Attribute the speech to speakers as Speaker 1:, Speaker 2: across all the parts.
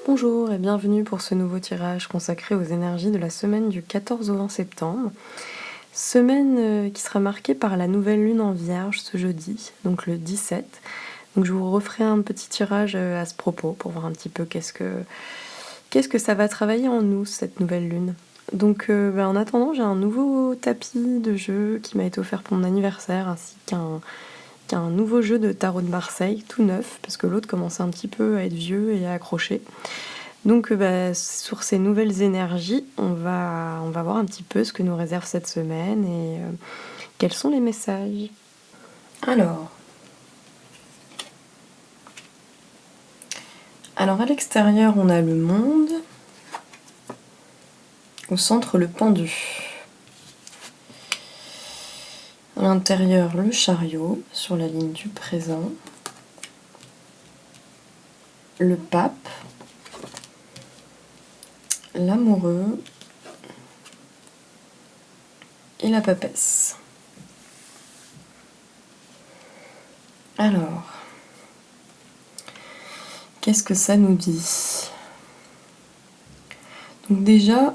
Speaker 1: Bonjour et bienvenue pour ce nouveau tirage consacré aux énergies de la semaine du 14 au 20 septembre. Semaine qui sera marquée par la nouvelle lune en Vierge ce jeudi, donc le 17. Donc je vous referai un petit tirage à ce propos pour voir un petit peu qu'est-ce que ça va travailler en nous, cette nouvelle lune. Donc en attendant, j'ai un nouveau tapis de jeu qui m'a été offert pour mon anniversaire, ainsi qu'un nouveau jeu de tarot de Marseille, tout neuf, parce que l'autre commençait un petit peu à être vieux et à accrocher. Donc sur ces nouvelles énergies, on va voir un petit peu ce que nous réserve cette semaine et quels sont les messages. Alors à l'extérieur, on a le monde. Au centre, le pendu. À l'intérieur, le chariot sur la ligne du présent. Le pape. L'amoureux. Et la papesse. Alors, qu'est-ce que ça nous dit? Donc déjà,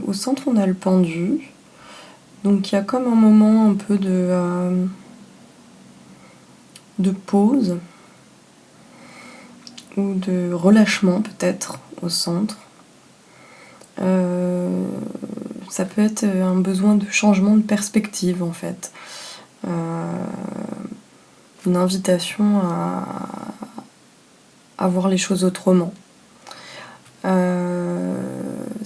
Speaker 1: au centre, on a le pendu. Donc il y a comme un moment un peu de pause ou de relâchement peut-être au centre. Ça peut être un besoin de changement de perspective en fait. Une invitation à voir les choses autrement.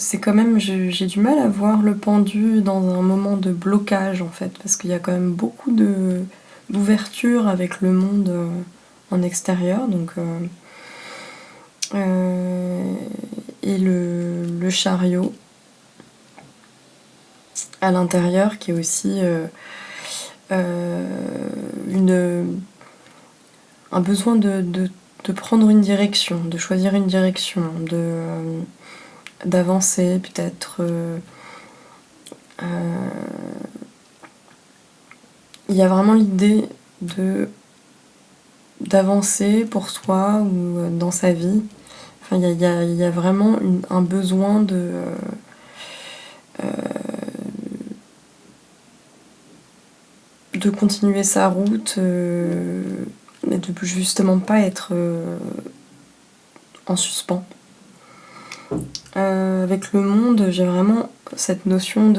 Speaker 1: C'est quand même, j'ai du mal à voir le pendu dans un moment de blocage en fait, parce qu'il y a quand même beaucoup d'ouverture avec le monde en extérieur, donc et le chariot à l'intérieur qui est aussi un besoin de prendre une direction, de choisir une direction, d'avancer peut-être. Il y a vraiment l'idée d'avancer pour soi ou dans sa vie. Enfin, il y a vraiment un besoin de continuer sa route et de justement pas être en suspens. Avec le monde, j'ai vraiment cette notion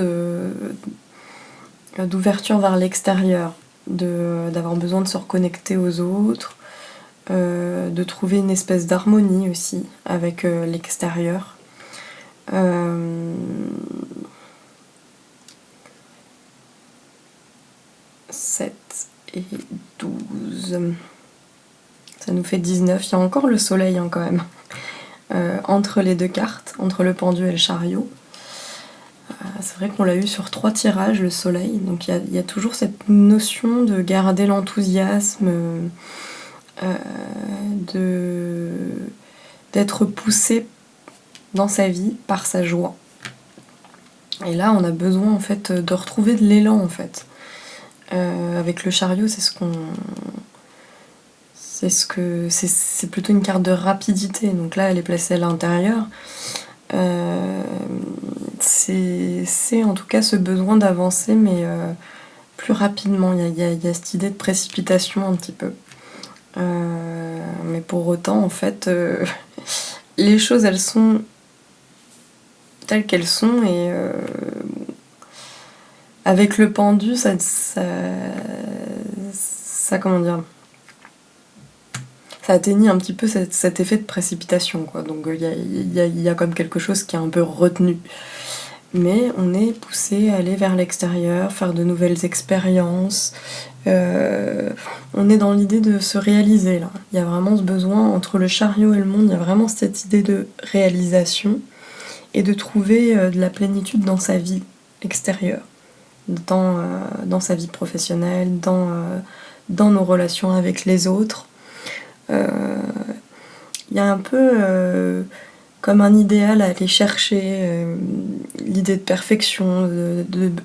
Speaker 1: d'ouverture vers l'extérieur, d'avoir besoin de se reconnecter aux autres, de trouver une espèce d'harmonie aussi avec l'extérieur. 7 et 12. Ça nous fait 19. Il y a encore le soleil hein, quand même. Entre les deux cartes, entre le pendu et le chariot. C'est vrai qu'on l'a eu sur 3 tirages, le soleil. Donc il y a toujours cette notion de garder l'enthousiasme, d'être poussé dans sa vie par sa joie. Et là, on a besoin en fait de retrouver de l'élan en fait. Avec le chariot, c'est plutôt une carte de rapidité. Donc là, elle est placée à l'intérieur. C'est en tout cas ce besoin d'avancer, mais plus rapidement. Il y a cette idée de précipitation un petit peu. Mais pour autant, en fait, les choses, elles sont telles qu'elles sont et avec le pendu, ça comment dire, ça atteignit un petit peu cet effet de précipitation, quoi. Donc il y a comme quelque chose qui est un peu retenu. Mais on est poussé à aller vers l'extérieur, faire de nouvelles expériences. On est dans l'idée de se réaliser, là. Il y a vraiment ce besoin, entre le chariot et le monde, il y a vraiment cette idée de réalisation et de trouver de la plénitude dans sa vie extérieure, dans sa vie professionnelle, dans nos relations avec les autres. Il y a un peu comme un idéal à aller chercher, l'idée de perfection,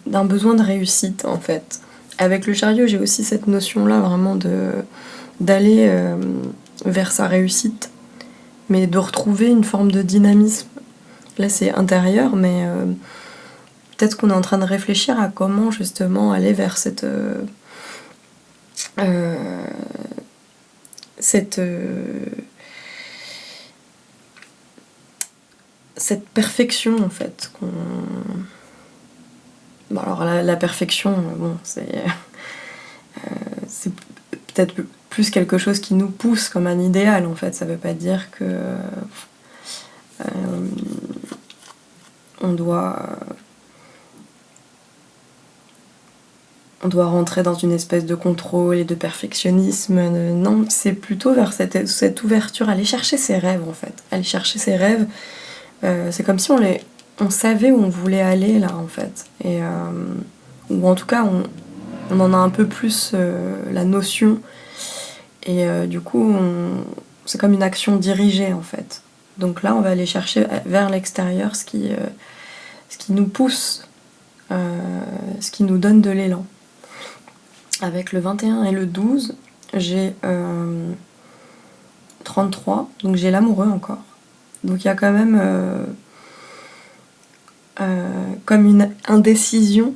Speaker 1: d'un besoin de réussite en fait. Avec le chariot, j'ai aussi cette notion-là vraiment d'aller vers sa réussite mais de retrouver une forme de dynamisme. Là, c'est intérieur, mais peut-être qu'on est en train de réfléchir à comment justement aller vers cette perfection en fait. Bon, alors la perfection, bon, c'est peut-être plus quelque chose qui nous pousse comme un idéal en fait. Ça veut pas dire que on doit rentrer dans une espèce de contrôle et de perfectionnisme. Non, c'est plutôt vers cette ouverture, aller chercher ses rêves en fait. Aller chercher ses rêves, c'est comme si on savait où on voulait aller là en fait. Et, ou en tout cas, on en a un peu plus la notion. Et du coup, c'est comme une action dirigée en fait. Donc là, on va aller chercher vers l'extérieur ce qui nous pousse, ce qui nous donne de l'élan. Avec le 21 et le 12, j'ai 33, donc j'ai l'amoureux encore. Donc il y a quand même comme une indécision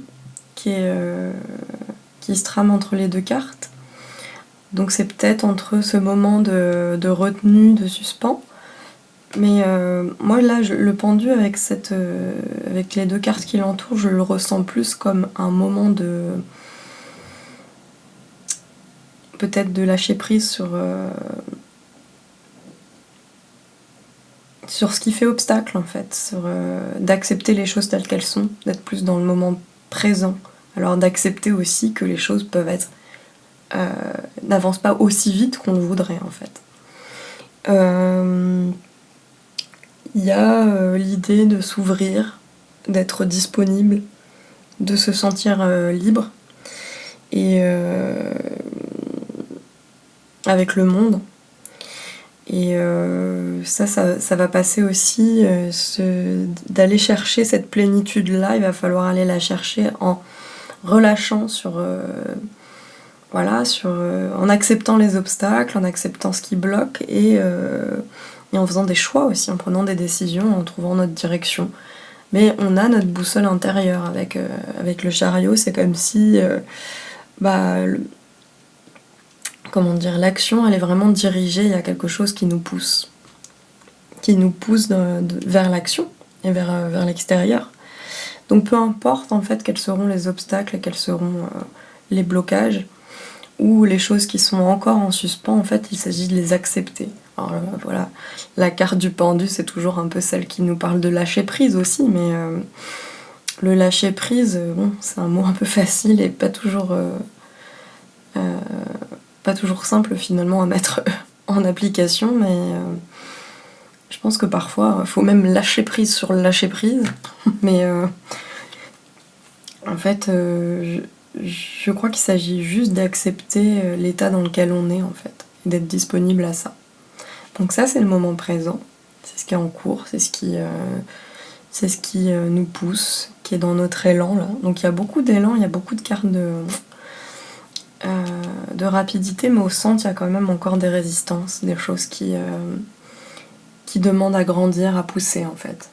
Speaker 1: qui se trame entre les deux cartes. Donc c'est peut-être entre ce moment de retenue, de suspens. Mais moi là, le pendu avec les deux cartes qui l'entourent, je le ressens plus comme un moment de peut-être de lâcher prise sur ce qui fait obstacle en fait, d'accepter les choses telles qu'elles sont, d'être plus dans le moment présent. Alors d'accepter aussi que les choses peuvent être n'avancent pas aussi vite qu'on le voudrait en fait. Il y a l'idée de s'ouvrir, d'être disponible, de se sentir libre et avec le monde. Et ça va passer aussi d'aller chercher cette plénitude-là. Il va falloir aller la chercher en relâchant en acceptant les obstacles, en acceptant ce qui bloque et en faisant des choix aussi, en prenant des décisions, en trouvant notre direction. Mais on a notre boussole intérieure avec le chariot. C'est comme si l'action elle est vraiment dirigée, il y a quelque chose qui nous pousse vers l'action et vers l'extérieur. Donc peu importe en fait quels seront les obstacles et quels seront les blocages ou les choses qui sont encore en suspens, en fait il s'agit de les accepter. Alors voilà, la carte du pendu c'est toujours un peu celle qui nous parle de lâcher prise aussi, mais le lâcher prise, bon, c'est un mot un peu facile et pas toujours simple finalement à mettre en application, mais je pense que parfois il faut même lâcher prise sur le lâcher prise. Mais en fait, je crois qu'il s'agit juste d'accepter l'état dans lequel on est en fait, et d'être disponible à ça. Donc ça c'est le moment présent, c'est ce qui est en cours, c'est ce qui nous pousse, qui est dans notre élan là. Donc il y a beaucoup d'élan, il y a beaucoup de cartes de rapidité, mais au centre il y a quand même encore des résistances, des choses qui demandent à grandir, à pousser en fait.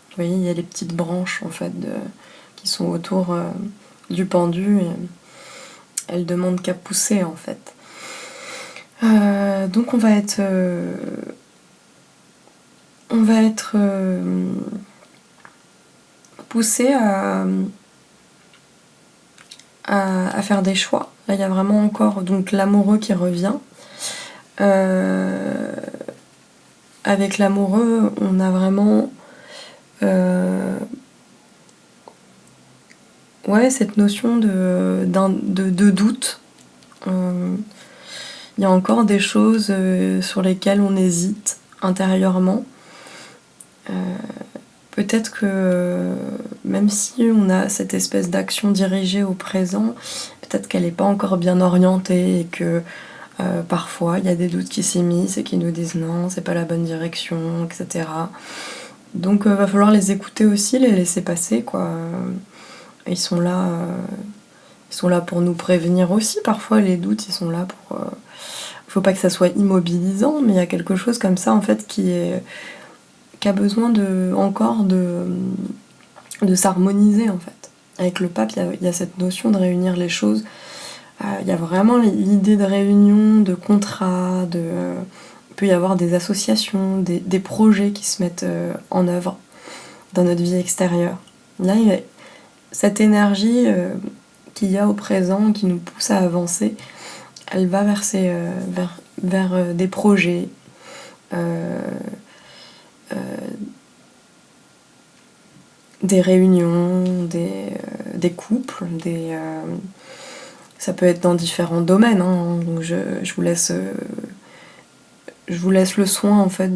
Speaker 1: Vous voyez, il y a les petites branches en fait qui sont autour du pendu et elles demandent qu'à pousser en fait. Donc on va être poussé à faire des choix. Là, il y a vraiment encore donc l'amoureux qui revient. Avec l'amoureux, on a vraiment cette notion de doute. Il y a encore des choses sur lesquelles on hésite intérieurement. Peut-être que même si on a cette espèce d'action dirigée au présent, peut-être qu'elle n'est pas encore bien orientée et que parfois il y a des doutes qui s'immiscent et qui nous disent non, c'est pas la bonne direction, etc. Donc va falloir les écouter aussi, les laisser passer, quoi. Ils sont là pour nous prévenir aussi. Parfois les doutes, ils sont là faut pas que ça soit immobilisant, mais il y a quelque chose comme ça en fait qui a besoin encore de s'harmoniser en fait. Avec le pape, il y a cette notion de réunir les choses. Il y a vraiment l'idée de réunion, de contrat, il peut y avoir des associations, des projets qui se mettent en œuvre dans notre vie extérieure. Là, il y a cette énergie qu'il y a au présent, qui nous pousse à avancer, elle va vers des projets, des réunions, des couples, ça peut être dans différents domaines, hein, donc je vous laisse le soin en fait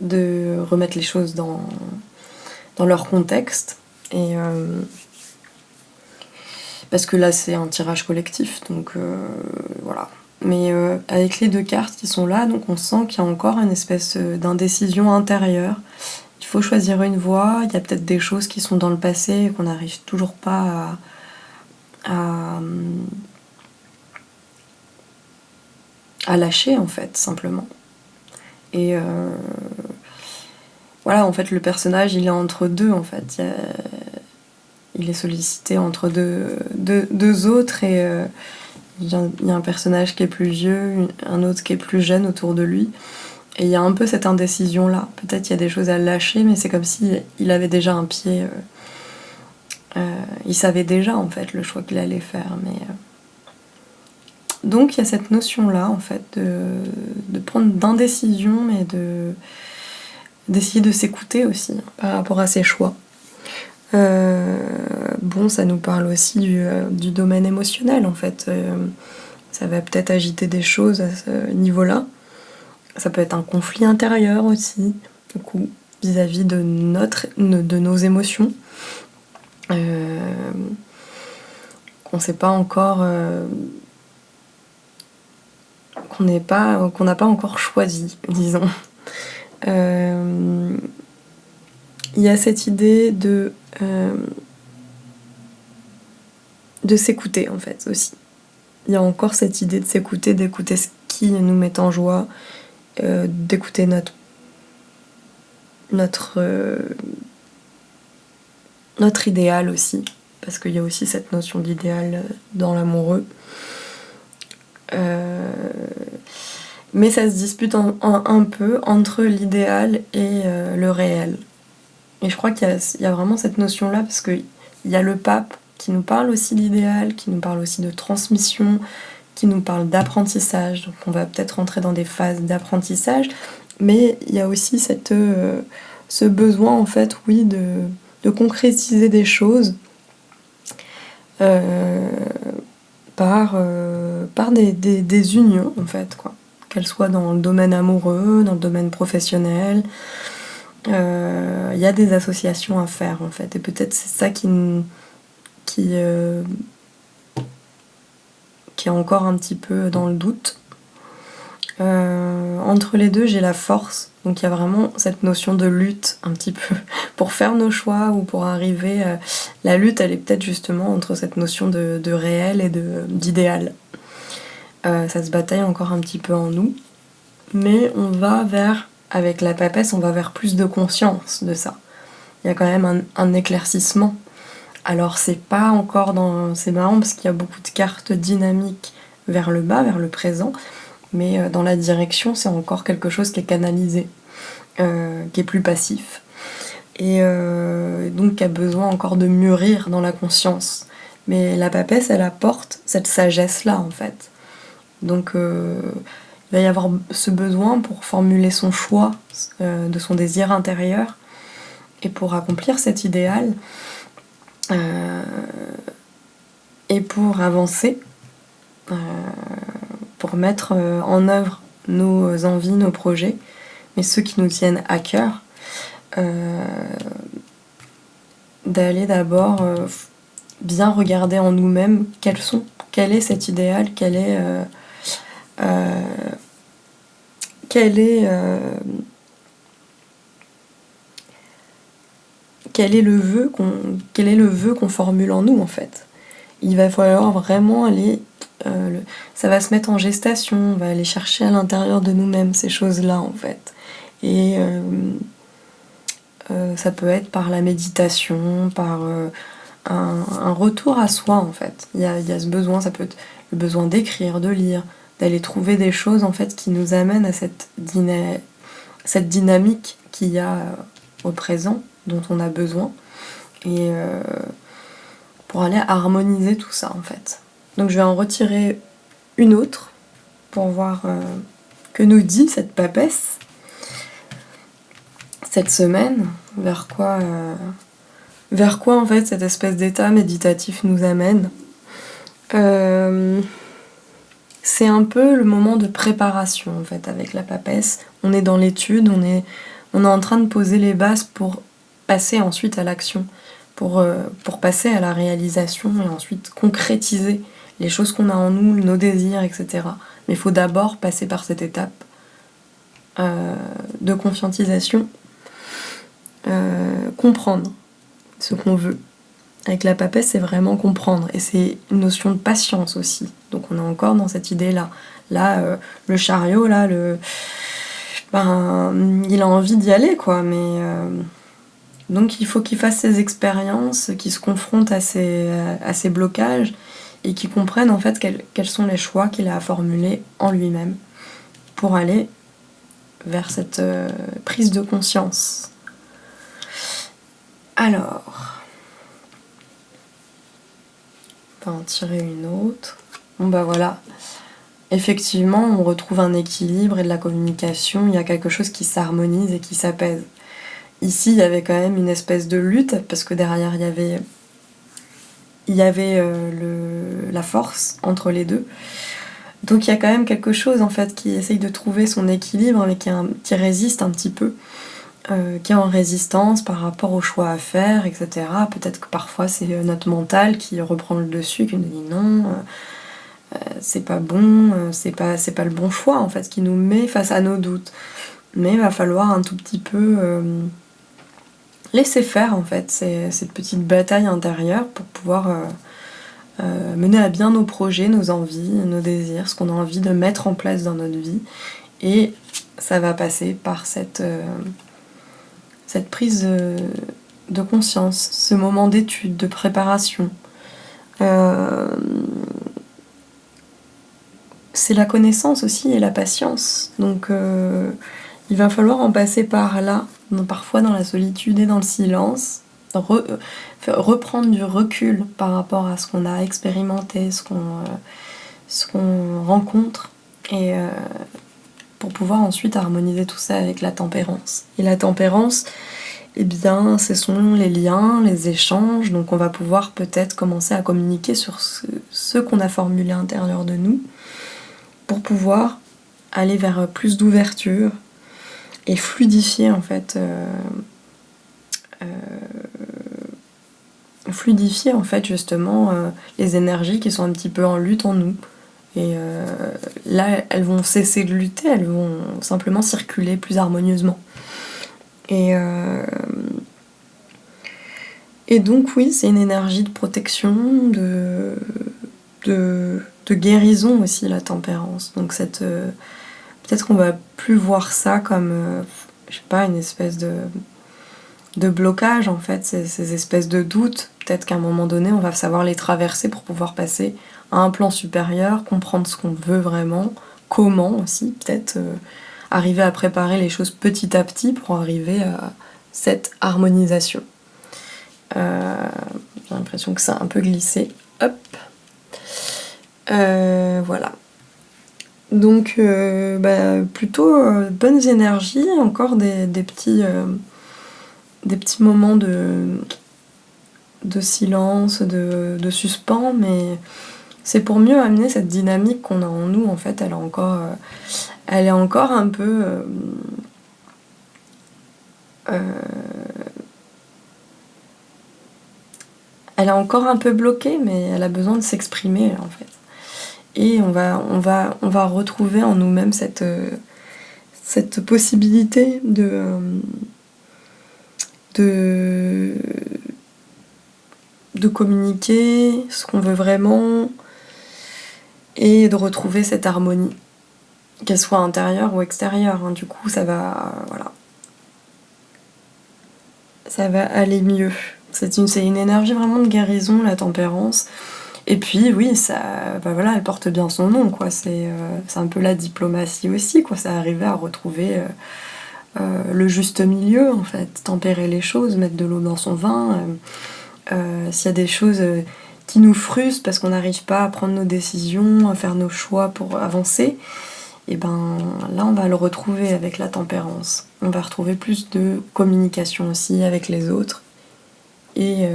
Speaker 1: de remettre les choses dans leur contexte, et parce que là c'est un tirage collectif, donc voilà. Mais avec les 2 cartes qui sont là, donc on sent qu'il y a encore une espèce d'indécision intérieure. Il faut choisir une voie, il y a peut-être des choses qui sont dans le passé et qu'on n'arrive toujours pas à lâcher en fait, simplement. Et voilà, en fait le personnage il est entre deux en fait. Il est sollicité entre deux autres, et il y a un personnage qui est plus vieux, un autre qui est plus jeune autour de lui. Et il y a un peu cette indécision-là. Peut-être qu'il y a des choses à lâcher, mais c'est comme s'il avait déjà un pied. Il savait déjà, en fait, le choix qu'il allait faire. Donc, il y a cette notion-là, en fait, de prendre d'indécision, mais d'essayer de s'écouter aussi, par rapport à ses choix. Bon, ça nous parle aussi du domaine émotionnel, en fait. Ça va peut-être agiter des choses à ce niveau-là. Ça peut être un conflit intérieur aussi, du coup, vis-à-vis de nos émotions. Qu'on sait pas encore, qu'on n'a pas encore choisi, disons. Il y a cette idée de s'écouter en fait aussi. Il y a encore cette idée de s'écouter, d'écouter ce qui nous met en joie, d'écouter notre idéal aussi, parce qu'il y a aussi cette notion d'idéal dans l'amoureux. Mais ça se dispute un peu entre l'idéal et le réel. Et je crois qu'il y a vraiment cette notion-là, parce qu'il y a le pape qui nous parle aussi d'idéal, qui nous parle aussi de transmission, qui nous parle d'apprentissage. Donc on va peut-être rentrer dans des phases d'apprentissage, mais il y a aussi ce besoin, en fait, oui, de concrétiser des choses par des unions, en fait, quoi. Qu'elles soient dans le domaine amoureux, dans le domaine professionnel. Il y a des associations à faire, en fait, et peut-être c'est ça qui est encore un petit peu dans le doute. Entre les deux, j'ai la force, donc il y a vraiment cette notion de lutte un petit peu pour faire nos choix ou pour arriver. La lutte, elle est peut-être justement entre cette notion de réel et d'idéal. Ça se bataille encore un petit peu en nous, mais on va avec la papesse, on va vers plus de conscience de ça. Il y a quand même un éclaircissement. Alors c'est pas encore c'est marrant parce qu'il y a beaucoup de cartes dynamiques vers le bas, vers le présent, mais dans la direction, c'est encore quelque chose qui est canalisé, qui est plus passif. Et donc qui a besoin encore de mûrir dans la conscience. Mais la papesse, elle apporte cette sagesse-là, en fait. Donc il va y avoir ce besoin pour formuler son choix de son désir intérieur et pour accomplir cet idéal et pour avancer, pour mettre en œuvre nos envies, nos projets, mais ceux qui nous tiennent à cœur, d'aller d'abord bien regarder en nous-mêmes quel est cet idéal, quel est le vœu qu'on formule en nous, en fait. Il va falloir vraiment aller ça va se mettre en gestation, on va aller chercher à l'intérieur de nous-mêmes ces choses-là en fait. Et ça peut être par la méditation, par un retour à soi en fait. Il y a ce besoin, ça peut être le besoin d'écrire, de lire, d'aller trouver des choses en fait qui nous amènent à cette dynamique qu'il y a au présent, dont on a besoin, et pour aller harmoniser tout ça en fait. Donc je vais en retirer une autre pour voir que nous dit cette papesse cette semaine, vers quoi en fait cette espèce d'état méditatif nous amène. C'est un peu le moment de préparation en fait avec la papesse. On est dans l'étude, on est en train de poser les bases pour passer ensuite à l'action, pour passer à la réalisation et ensuite concrétiser les choses qu'on a en nous, nos désirs, etc. Mais il faut d'abord passer par cette étape de conscientisation, comprendre ce qu'on veut. Avec la papesse, c'est vraiment comprendre. Et c'est une notion de patience aussi. Donc on est encore dans cette idée-là. Là, le chariot, là, il a envie d'y aller, quoi. Mais donc il faut qu'il fasse ses expériences, qu'il se confronte à ses blocages et qu'il comprenne en fait quels sont les choix qu'il a à formuler en lui-même pour aller vers cette prise de conscience. Alors, on va en tirer une autre. Bon bah voilà. Effectivement, on retrouve un équilibre et de la communication, il y a quelque chose qui s'harmonise et qui s'apaise. Ici, il y avait quand même une espèce de lutte, parce que derrière, il y avait la force entre les deux. Donc il y a quand même quelque chose en fait qui essaye de trouver son équilibre, mais qui résiste un petit peu, qui est en résistance par rapport aux choix à faire, etc. Peut-être que parfois c'est notre mental qui reprend le dessus, qui nous dit non, c'est pas bon, c'est pas le bon choix en fait, qui nous met face à nos doutes. Mais il va falloir un tout petit peu laisser faire en fait cette petite bataille intérieure pour pouvoir mener à bien nos projets, nos envies, nos désirs, ce qu'on a envie de mettre en place dans notre vie. Et ça va passer par cette prise de conscience, ce moment d'étude, de préparation. C'est la connaissance aussi et la patience. Donc il va falloir en passer par là, parfois dans la solitude et dans le silence, reprendre du recul par rapport à ce qu'on a expérimenté, ce qu'on rencontre, et pour pouvoir ensuite harmoniser tout ça avec la tempérance. Et la tempérance, eh bien, ce sont les liens, les échanges, donc on va pouvoir peut-être commencer à communiquer sur ce qu'on a formulé à l'intérieur de nous, pour pouvoir aller vers plus d'ouverture et fluidifier en fait justement les énergies qui sont un petit peu en lutte en nous. Et là, elles vont cesser de lutter, elles vont simplement circuler plus harmonieusement. Et donc oui, c'est une énergie de protection, de guérison aussi, la tempérance. Donc peut-être qu'on va plus voir ça comme, je sais pas, une espèce de blocage en fait, ces espèces de doutes. Peut-être qu'à un moment donné, on va savoir les traverser pour pouvoir passer à un plan supérieur, comprendre ce qu'on veut vraiment, comment aussi, peut-être arriver à préparer les choses petit à petit pour arriver à cette harmonisation. J'ai l'impression que ça a un peu glissé. Hop. Voilà. Donc plutôt bonnes énergies, encore des petits moments de silence, de suspens, mais c'est pour mieux amener cette dynamique qu'on a en nous. En fait, elle est encore un peu elle est encore un peu bloquée, mais elle a besoin de s'exprimer en fait. Et on va retrouver en nous-mêmes cette possibilité de communiquer ce qu'on veut vraiment, et de retrouver cette harmonie, qu'elle soit intérieure ou extérieure, hein. Du coup, ça va, voilà, ça va aller mieux. C'est une énergie vraiment de guérison, la tempérance. Et puis oui, ça, bah voilà, elle porte bien son nom, quoi. C'est un peu la diplomatie aussi, quoi. C'est arriver à retrouver le juste milieu, en fait. Tempérer les choses, mettre de l'eau dans son vin. S'il y a des choses qui nous frustrent parce qu'on n'arrive pas à prendre nos décisions, à faire nos choix pour avancer, et ben là on va le retrouver avec la tempérance. On va retrouver plus de communication aussi avec les autres. Et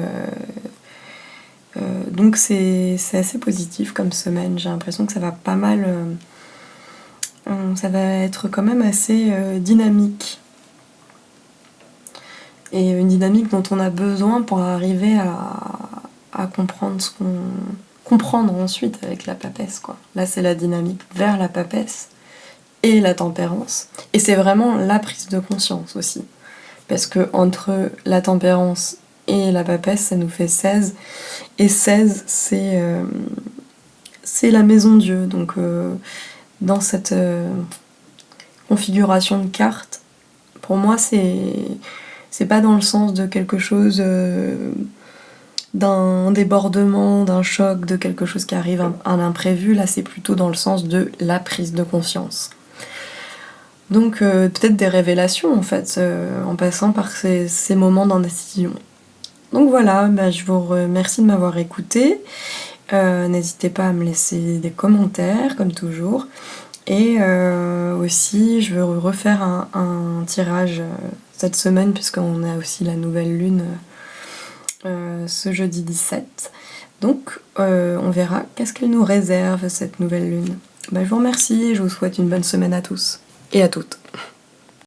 Speaker 1: donc c'est assez positif comme semaine. J'ai l'impression que ça va pas mal. Ça va être quand même assez dynamique. Et une dynamique dont on a besoin pour arriver à comprendre ce qu'on. Comprendre ensuite avec la papesse, quoi. Là, c'est la dynamique vers la papesse et la tempérance. Et c'est vraiment la prise de conscience aussi. Parce que entre la tempérance et la papesse, ça nous fait 16. Et 16, c'est la maison Dieu. Donc, dans cette configuration de carte, pour moi, c'est pas dans le sens de quelque chose, d'un débordement, d'un choc, de quelque chose qui arrive, un imprévu. Là, c'est plutôt dans le sens de la prise de conscience. Donc peut-être des révélations en fait, en passant par ces moments d'indécision. Donc voilà, bah, je vous remercie de m'avoir écouté. N'hésitez pas à me laisser des commentaires comme toujours. Et aussi je veux refaire un tirage cette semaine puisqu'on a aussi la nouvelle lune ce jeudi 17. Donc on verra qu'est-ce qu'elle nous réserve cette nouvelle lune. Bah, je vous remercie et je vous souhaite une bonne semaine à tous et à toutes.